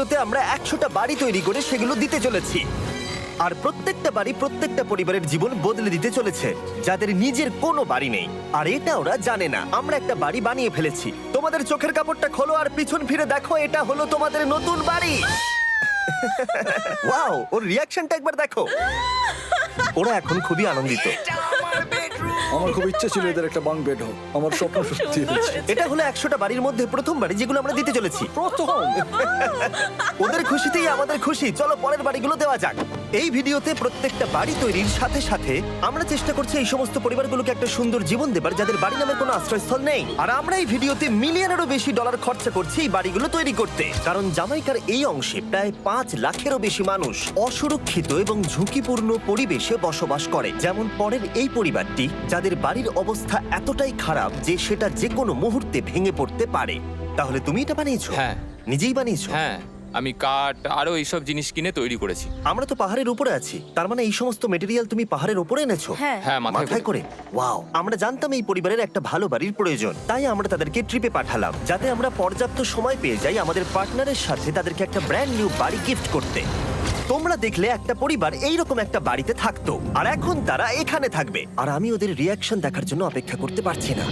ভিডিওতে আমরা 100টা বাড়ি তৈরি করে সেগুলো দিতে চলেছি। আর প্রত্যেকটা বাড়ি প্রত্যেকটা পরিবারের জীবন বদলে দিতে চলেছে যাদের নিজের কোনো বাড়ি নেই। আর এটা ওরা জানে না, আমরা একটা বাড়ি বানিয়ে ফেলেছি। তোমাদের চোখের কাপড়টা খোলো আর পিছন ফিরে দেখো, এটা হলো তোমাদের নতুন বাড়ি। ওয়াও, ওর রিয়াকশনটা একবার দেখো। ওরা এখন খুবই আনন্দিত। আমার খুব ইচ্ছে ছিল এদের একটা বাঙ্ক বেড হোক, আমার স্বপ্ন সত্যি হয়েছে। এটা হলো 100টা বাড়ির মধ্যে প্রথম বাড়ি যেগুলো আমরা দিতে চলেছি। প্রথম ওদের খুশিতেই আমাদের খুশি। চলো পরের বাড়িগুলো দেওয়া যাক। এই ভিডিওতে প্রত্যেকটা বাড়ি তৈরির সাথে সাথে আমরা চেষ্টা করছি এই সমস্ত পরিবারগুলোকে একটা সুন্দর জীবন দেবার যাদের বাড়ি নামের কোনো আশ্রয়স্থল নেই। আর আমরা এই ভিডিওতে মিলিয়নেরও বেশি ডলার খরচা করছি এই বাড়িগুলো তৈরি করতে, কারণ জামাইকার এই অংশে প্রায় 5 লাখেরও বেশি মানুষ অসুরক্ষিত এবং ঝুঁকিপূর্ণ পরিবেশে বসবাস করে। যেমন পরের এই পরিবারটি, যাদের বাড়ির অবস্থা এতটাই খারাপ যে সেটা যে কোনো মুহূর্তে ভেঙে পড়তে পারে। তাহলে তুমি এটা বানিয়েছো? হ্যাঁ। নিজেই বানিয়েছো? হ্যাঁ, আমি কাঠ আরো এইসব জিনিস কিনে তৈরি করেছি। আমরা তো পাহাড়ের উপরে আছি, তার মানে এই সমস্ত মেটেরিয়াল তুমি পাহাড়ের উপরে এনেছো? হ্যাঁ। হ্যাঁ, মাথায় করে। ওয়াও, আমরা জানতাম এই পরিবারের একটা ভালো বাড়ির প্রয়োজন, তাই আমরা তাদেরকে ট্রিপে পাঠালাম যাতে আমরা পর্যাপ্ত সময় পেয়ে যাই আমাদের পার্টনারের সাথে তাদেরকে একটা ব্র্যান্ড নিউ বাড়ি গিফট করতে। তোমরা দেখলে একটা পরিবার এইরকম একটা বাড়িতে থাকতো, আর এখন তারা এখানে থাকবে। আর আমি ওদের রিয়াকশন দেখার জন্য অপেক্ষা করতে পারছি না।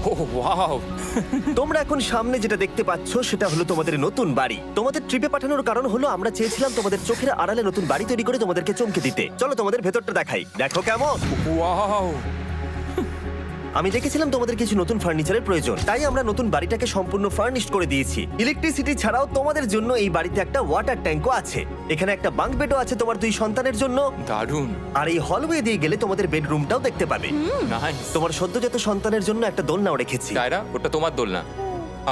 ও ওয়াও, তোমরা এখন সামনে যেটা দেখতে পাচ্ছ সেটা হলো তোমাদের নতুন বাড়ি। তোমাদের ট্রিপে পাঠানোর কারণ হলো আমরা চেয়েছিলাম তোমাদের চোখের আড়ালে নতুন বাড়ি তৈরি করে তোমাদেরকে চমকে দিতে। চলো তোমাদের ভেতরটা দেখাই, দেখো কেমন। ওয়াও। আমি দেখেছিলাম তোমাদের কিছু নতুন ফার্নিচারের প্রয়োজন, তাই আমরা নতুন বাড়িটাকে সম্পূর্ণ ফার্নিশড করে দিয়েছি। ইলেকট্রিসিটি ছাড়াও তোমাদের জন্য এই বাড়িতে একটা ওয়াটার ট্যাঙ্কও আছে। এখানে একটা বাঙ্ক বেডও আছে তোমার 2 সন্তানের জন্য। দারুণ। আর এই হলওয়ে দিয়ে গেলে তোমাদের বেডরুমটাও দেখতে পাবে। নাইস। তোমার সদ্যজাত সন্তানের জন্য একটা দোলনাও রেখেছি। কায়রা, ওটা তোমার দোল না।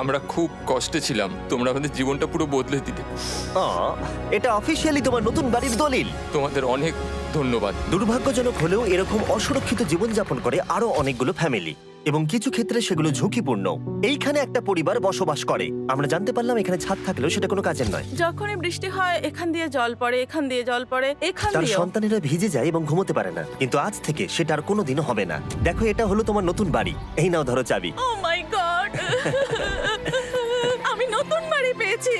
আমরা খুব কষ্টে ছিলাম, তোমরা আমাদের জীবনটা পুরো বদলে দিতে। এটা অফিসিয়ালি তোমার নতুন বাড়ির দলিল। তোমাদের অনেক ধন্যবাদ। দুর্ভাগ্যজনক হলেও এরকম অসুরক্ষিত জীবনযাপন করে আরো অনেকগুলো ফ্যামিলি, এবং কিছু ক্ষেত্রে সেগুলো ঝুঁকিপূর্ণ। এইখানে একটা পরিবার বসবাস করে। আমরা জানতে পারলাম এখানে ছাদ থাকলেও সেটা কোনো কাজের নয়। যখনই বৃষ্টি হয় এখান দিয়ে জল পড়ে, এখান দিয়ে জল পড়ে, এখান তার দিয়ে। সন্তানেরা ভিজে যায় এবং ঘুমোতে পারে না, কিন্তু আজ থেকে সেটা আর কোনোদিনও হবে না। দেখো, এটা হলো তোমার নতুন বাড়ি। এই নাও, ধরো চাবি। ও মাই গড, আমি নতুন বাড়ি পেয়েছি।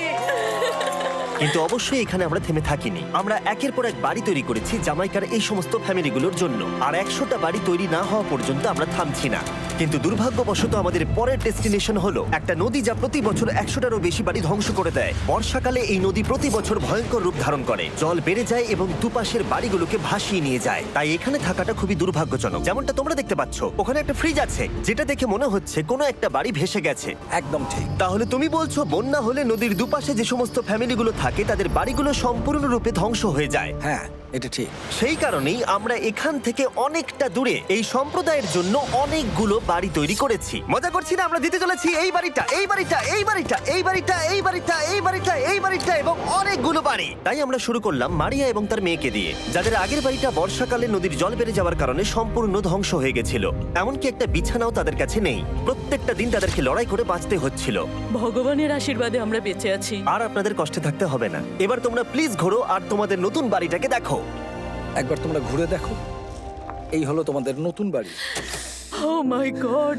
কিন্তু অবশ্যই এখানে আমরা থেমে থাকিনি। আমরা একের পর এক বাড়ি তৈরি করেছি জামাইকার এই সমস্ত ফ্যামিলিগুলোর জন্য, আর 100টা বাড়ি তৈরি না হওয়া পর্যন্ত আমরা থামছি না। কিন্তু দুর্ভাগ্যবশত আমাদের পরের ডেস্টিনেশন হলো একটা নদী যা প্রতি বছর 100টারও বেশি বাড়ি ধ্বংস করে দেয়। বর্ষাকালে এই নদী প্রতি বছর ভয়ঙ্কর রূপ ধারণ করে, জল বেড়ে যায় এবং দুপাশের বাড়িগুলোকে ভাসিয়ে নিয়ে যায়। তাই এখানে থাকাটা খুবই দুর্ভাগ্যজনক। যেমনটা তোমরা দেখতে পাচ্ছ, ওখানে একটা ফ্রিজ আছে যেটা দেখে মনে হচ্ছে কোনো একটা বাড়ি ভেসে গেছে। একদম ঠিক। তাহলে তুমি বলছো বন্যা হলে নদীর দুপাশে যে সমস্ত ফ্যামিলিগুলো থাকে তাদের বাড়িগুলো সম্পূর্ণরূপে ধ্বংস হয়ে যায়। হ্যাঁ, এটা ঠিক। সেই কারণেই আমরা এখান থেকে অনেকটা দূরে এই সম্প্রদায়ের জন্য অনেকগুলো বাড়ি তৈরি করেছি। মজা করছি না? আমরা দিতে চলেছি এই বাড়িটা, এই বাড়িটা, এই বাড়িটা, এই বাড়িটা, এই বাড়িটা, এই বাড়িটা, এই বাড়িটা এবং অনেকগুলো বাড়ি। তাই আমরা শুরু করলাম মারিয়া এবং তার মেয়েকে দিয়ে, যাদের আগের বাড়িটা বর্ষাকালে নদীর জল বেড়ে যাওয়ার কারণে সম্পূর্ণ ধ্বংস হয়ে গেছিল। এমনকি একটা বিছানাও তাদের কাছে নেই। প্রত্যেকটা দিন তাদেরকে লড়াই করে বাঁচতে হচ্ছিল। ভগবানের আশীর্বাদে আমরা বেঁচে আছি। আর আপনাদের কষ্টে থাকতে হবে না। এবার তোমরা প্লিজ ঘোরো আর তোমাদের নতুন বাড়িটাকে দেখো। একবার তোমরা ঘুরে দেখো, এই হলো তোমাদের নতুন বাড়ি। ও মাই গড,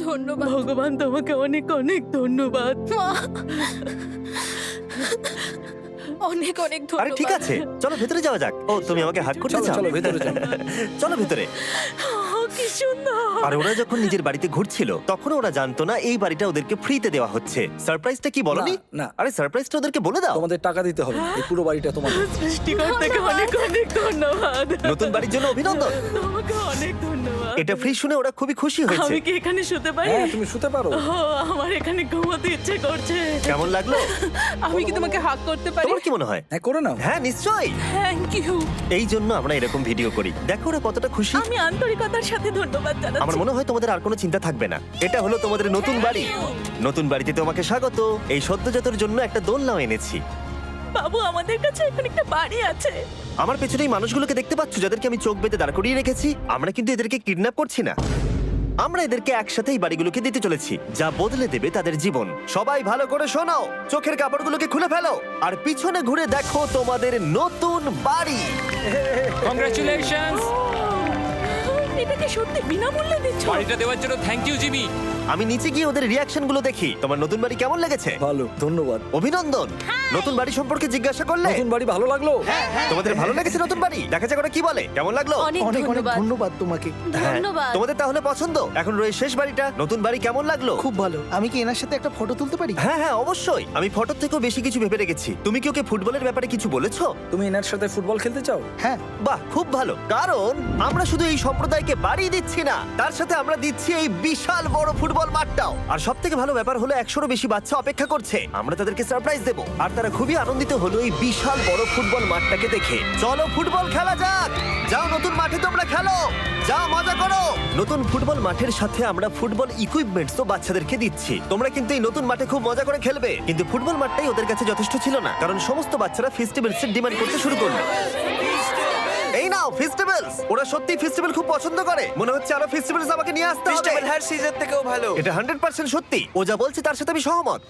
ধন্যবাদ ভগবান, তোমাকে অনেক অনেক ধন্যবাদ। অনেক অনেক ধন্যবাদ। আরে ঠিক আছে, চলো ভেতরে যাওয়া যাক। ও, তুমি আমাকে হাত করতে চলো চাও? চলো ভেতরে যাও। চলো ভেতরে। কি সুন্দর। আর ওরা যখন নিজের বাড়িতে ঘুরছিল তখন ওরা জানতো না এই বাড়িটা ওদেরকে ফ্রিতে দেওয়া হচ্ছে। সারপ্রাইজটা কি বলনি? না, না। আরে সারপ্রাইজটা ওদেরকে বলে দাও। তোমাদের টাকা দিতে হবে, এই পুরো বাড়িটা তোমাদের। সৃষ্টিকর্তাকে অনেক অনেক ধন্যবাদ। নতুন বাড়ির জন্য অভিনন্দন। তোমাকে অনেক ধন্যবাদ। এটা ফ্রি শুনে ওরা খুবই খুশি হয়েছে। আমি কি এখানে শুতে পারি? হ্যাঁ, তুমি শুতে পারো। ও, আমার এখানে ঘুমোতে ইচ্ছে করছে। কেমন লাগলো? আমি কি তোমাকে হাগ করতে পারি? তোমার কি মনে হয়? হ্যাঁ, করে নাও। হ্যাঁ, নিশ্চয়ই। Thank you. এই জন্য আমরা এরকম ভিডিও করি। দেখো ওরা কতটা খুশি। আমি আন্তরিকতার সাথে ধন্যবাদ জানাচ্ছি। আমার মনে হয় তোমাদের আর কোনো চিন্তা থাকবে না। এটা হলো তোমাদের নতুন বাড়ি। নতুন বাড়িতে তোমাকে স্বাগত। এই সদ্যজাতর জন্য একটা দোলনাও এনেছি। বাবু, আমাদের কাছে এখন একটা বাড়ি আছে। আমার পেছনে এই মানুষগুলোকে দেখতে পাচ্ছ যাদেরকে আমি চোখ বেঁধে দাঁড় করিয়ে রেখেছি? আমরা কিন্তু এদেরকে কিডন্যাপ করছি না। আমরা এদেরকে একসাথে এই বাড়িগুলোকে দিতে চলেছি, যা বদলে দেবে তাদের জীবন। সবাই ভালো করে শোনো, চোখের কাপড়গুলোকে খুলে ফেলো আর পিছনে ঘুরে দেখো তোমাদের নতুন বাড়ি। কংগ্রাচুলেশনস। এটাকে সত্যি বিনামূল্যে দিচ্ছ? বাড়িটা দেওয়ার জন্য থ্যাংক ইউ জিমি। আমি নিচে গিয়ে ওদের রিয়াকশন গুলো দেখি। তোমার নতুন বাড়ি কেমন লেগেছে? ভালো, ধন্যবাদ। অভিনন্দন। নতুন বাড়ি সম্পর্কে জিজ্ঞাসা করলে? নতুন বাড়ি ভালো লাগলো? তোমাদের ভালো লেগেছে নতুন বাড়ি? দেখা যাক ওরা কি বলে। কেমন লাগলো? অনেক অনেক ধন্যবাদ তোমাকে। হ্যাঁ, ধন্যবাদ। তোমাদের তাহলে পছন্দ? এখন রয়ে শেষ বাড়িটা। নতুন বাড়ি কেমন লাগলো? খুব ভালো। আমি কি এনার সাথে একটা ফটো তুলতে পারি? হ্যাঁ হ্যাঁ অবশ্যই। আমি ফটোর থেকেও বেশি কিছু ভেবে রেখেছি। তুমি কি ওকে ফুটবলের ব্যাপারে কিছু বলেছো? তুমি এনার সাথে ফুটবল খেলতে চাও? হ্যাঁ। বাহ, খুব ভালো। কারণ আমরা শুধু এই সম্প্রদায়কে বাড়ি দিচ্ছি না, তার সাথে আমরা দিচ্ছি এই বিশাল বড় ফুটবল মাঠটাও। আর সব থেকে ভালো ব্যাপার হলো 100-রও বেশি বাচ্চা অপেক্ষা করছে। আমরা তাদেরকে সারপ্রাইজ দেবো। আর তারা খুবই আনন্দিত হলো এই বিশাল বড় ফুটবল মাঠটাকে দেখে। চলো ফুটবল খেলা যাক। যাও নতুন মাঠে তোমরা খেলো, যাও মজা করো। নতুন ফুটবল মাঠের সাথে আমরা ফুটবল ইকুইপমেন্টসও বাচ্চাদেরকে দিচ্ছি। তোমরা কিন্তু এই নতুন মাঠে খুব মজা করে খেলবে। কিন্তু ফুটবল মাঠটাই ওদের কাছে যথেষ্ট ছিল না, কারণ সমস্ত বাচ্চারা ফেস্টিভ্যালস এর ডিমান্ড করতে শুরু করলো। এই নাও ফেস্টিভ্যালস। ওরা সত্যি ফেস্টিভ্যাল খুব পছন্দ করে। মনে হচ্ছে আরো ফেস্টিভ্যালস আমাকে নিয়ে আসতে হবে। হ্যার সিজন থেকেও ভালো। এটা 100% সত্যি। ও যা বলছে তার সাথে আমি সহমত।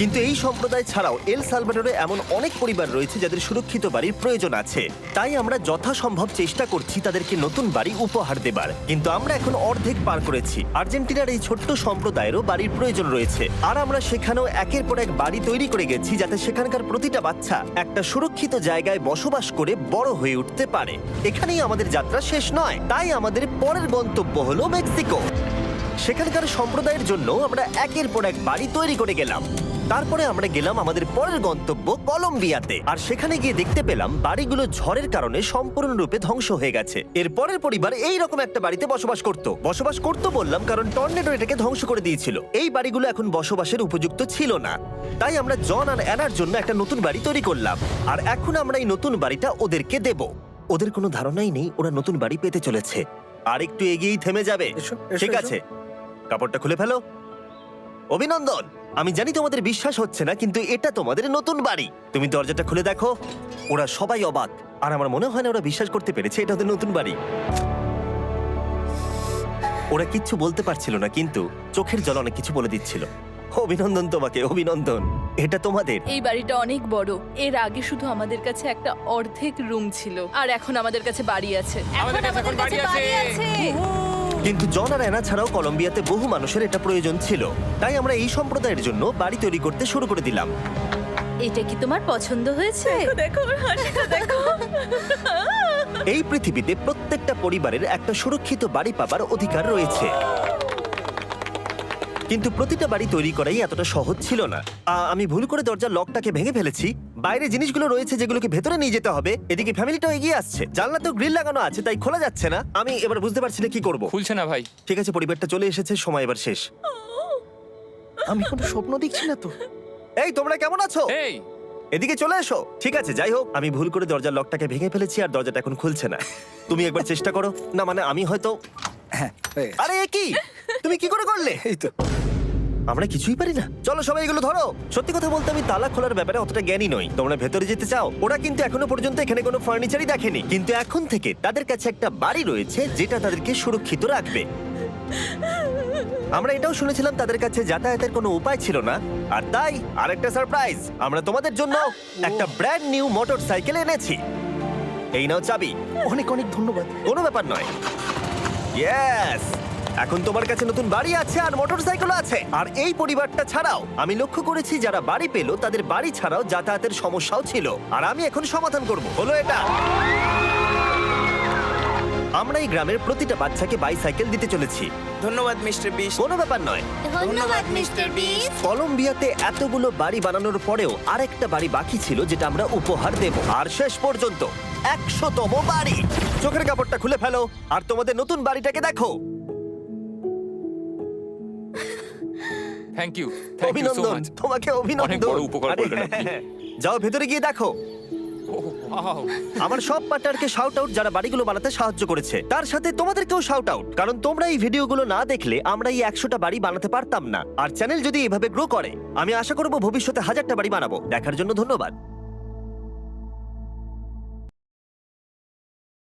কিন্তু এই সম্প্রদায় ছাড়াও এল সালভাডোরে এমন অনেক পরিবার রয়েছে যাদের সুরক্ষিত বাড়ির প্রয়োজন আছে। তাই আমরা যথাসম্ভব চেষ্টা করছি তাদেরকে নতুন বাড়ি উপহার দেবার। কিন্তু আমরা এখন অর্ধেক পার করেছি। আর্জেন্টিনার এই ছোট্ট সম্প্রদায়েরও বাড়ির প্রয়োজন রয়েছে। আর আমরা সেখানেও একের পর এক বাড়ি তৈরি করে গেছি, যাতে সেখানকার প্রতিটা বাচ্চা একটা সুরক্ষিত জায়গায় বসবাস করে বড় হয়ে উঠতে পারে। এখানেই আমাদের যাত্রা শেষ নয়, তাই আমাদের পরের গন্তব্য হলো মেক্সিকো। সেখানকার সম্প্রদায়ের জন্য আমরা একের পর এক বাড়ি তৈরি করে গেলাম। তারপরে আমরা গেলাম আমাদের পরের গন্তব্য কলম্বিয়াতে। আর সেখানে গিয়ে দেখতে পেলাম বাড়িগুলো ঝড়ের কারণে সম্পূর্ণরূপে ধ্বংস হয়ে গেছে। এর পরের পরিবার এই রকম একটা বাড়িতে বসবাস করত বললাম কারণ টর্নেডো এটাকে ধ্বংস করে দিয়েছিল। এই বাড়িগুলো এখন বসবাসের উপযুক্ত ছিল না। তাই আমরা জন আর অ্যানার জন্য একটা নতুন বাড়ি তৈরি করলাম। আর এখন আমরা এই নতুন বাড়িটা ওদেরকে দেব। ওদের কোনো ধারণাই নেই ওরা নতুন বাড়ি পেতে চলেছে। আর একটু এগিয়েই থেমে যাবে। এসো, এসো, ঠিক এসো। আছে, কাপড়টা খুলে ফেলো। অভিনন্দন। আমি জানি তোমাদের বিশ্বাস হচ্ছে না, কিন্তু এটা তোমাদের নতুন বাড়ি। তুমি দরজাটা খুলে দেখো। ওরা সবাই অবাক। আর আমার মনে হয় না ওরা বিশ্বাস করতে পেরেছে এটা ওদের নতুন বাড়ি। ওরা কিচ্ছু বলতে পারছিল না, কিন্তু চোখের জল অনেক কিছু বলে দিচ্ছিল। অভিনন্দন তোমাকে, অভিনন্দন। এটা তোমাদের। এই বাড়িটা অনেক বড়। এর আগে শুধু আমাদের কাছে একটা অর্ধেক রুম ছিল, আর এখন আমাদের কাছে বাড়ি আছে। আমাদের কাছে এখন বাড়ি আছে। কিন্তু জন আর অ্যানা ছাড়াও কলম্বিয়াতে বহু মানুষের এটা প্রয়োজন ছিল। তাই আমরা এই সম্প্রদায়ের জন্য বাড়ি তৈরি করতে শুরু করে দিলাম। এটা কি তোমার পছন্দ হয়েছে? দেখো ওর হাসিটা দেখো। এই পৃথিবীতে প্রত্যেকটা পরিবারের একটা সুরক্ষিত বাড়ি পাবার অধিকার রয়েছে। কিন্তু প্রতিটা বাড়ি তৈরি করাই এতটা সহজ ছিল না। আমি ভুল করে দরজার লকটাকে ভেঙে ফেলেছি। বাইরে জিনিসগুলো রয়েছে যেগুলোকে ভেতরে নিয়ে যেতে হবে। এদিকে ফ্যামিলিটাও এগিয়ে আসছে। জানলাতেও গ্রিল লাগানো আছে, তাই খোলা যাচ্ছে না। আমি এবার বুঝতে পারছি না কি করব। খুলছে না ভাই। ঠিক আছে, পরিবারটা চলে এসেছে, সময় এবার শেষ। আমি কোনো স্বপ্ন দেখছি না তো। এই তোমরা কেমন আছো? এই এদিকে চলে এসো। ঠিক আছে, যাই হোক, আমি ভুল করে দরজার লকটাকে ভেঙে ফেলেছি আর দরজাটা এখন খুলছে না। তুমি একবার চেষ্টা করো না। মানে আমি হয়তো। হ্যাঁ, হয়ে গেছে। আরে এ কি? তুমি কি করে করলে? এই তো। আমরা কিছুই পারি না। চলো সবাই এগুলো ধরো। সত্যি কথা বলতে আমি তালা খোলার ব্যাপারে অতটা জ্ঞানী নই। তোমরা ভেতরে যেতে চাও? ওরা কিন্তু এখনো পর্যন্ত এখানে কোনো ফার্নিচারই দেখেনি, কিন্তু এখন থেকে তাদের কাছে একটা বাড়ি রয়েছে যেটা তাদেরকে সুরক্ষিত রাখবে। আমরা এটাও শুনেছিলাম তাদের কাছে যাতায়াতের কোনো উপায় ছিল না, আর তাই আরেকটা সারপ্রাইজ। আমরা তোমাদের জন্য একটা ব্র্যান্ড নিউ মোটরসাইকেল এনেছি। এই নাও চাবি। অনেক অনেক ধন্যবাদ। কোনো ব্যাপার নয়। ইয়েস, এখন তোমার কাছে নতুন বাড়ি আছে আর মোটরসাইকেল আছে। আর এই পরিবারটা ছাড়াও আমি লক্ষ্য করেছি যারা বাড়ি পেল তাদের বাড়ি ছাড়াও যাতায়াতের সমস্যাও ছিল, আর আমি এখন সমাধান করব। হলো এটা। আমরা এই গ্রামের প্রতিটা বাচ্চাকে বাইসাইকেল দিতে চলেছি। ধন্যবাদ মিস্টার বিস্ট। কোনো ব্যাপার নয়। ধন্যবাদ মিস্টার বিস্ট। কলম্বিয়াতে এতগুলো বাড়ি বানানোর পরেও আরেকটা বাড়ি বাকি ছিল যেটা আমরা উপহার দেব। আর শেষ পর্যন্ত 100তম বাড়ি। চোখের কাপড়টা খুলে ফেলো আর তোমাদের নতুন বাড়িটাকে দেখো। Thank you, thank you so অভিনন্দন, মাচ। তোমাকে অনেক অভিনন্দন। বড় উপকার আরে, করলেন আপনি। যাও ভেতরে গিয়ে দেখো। ওয়াও, আমার সব পার্টনারকে শাউট আউট যারা বাড়িগুলো বানাতে সাহায্য করেছে। তার সাথে তোমাদেরকেও শাউট আউট, কারণ তোমরা এই ভিডিওগুলো না দেখলে আমরা এই 100টা বাড়ি বানাতে পারতাম না। আর চ্যানেল যদি এভাবে গ্রো করে, আমি আশা করব ভবিষ্যতে 1000টা বাড়ি বানাবো। দেখার জন্য ধন্যবাদ।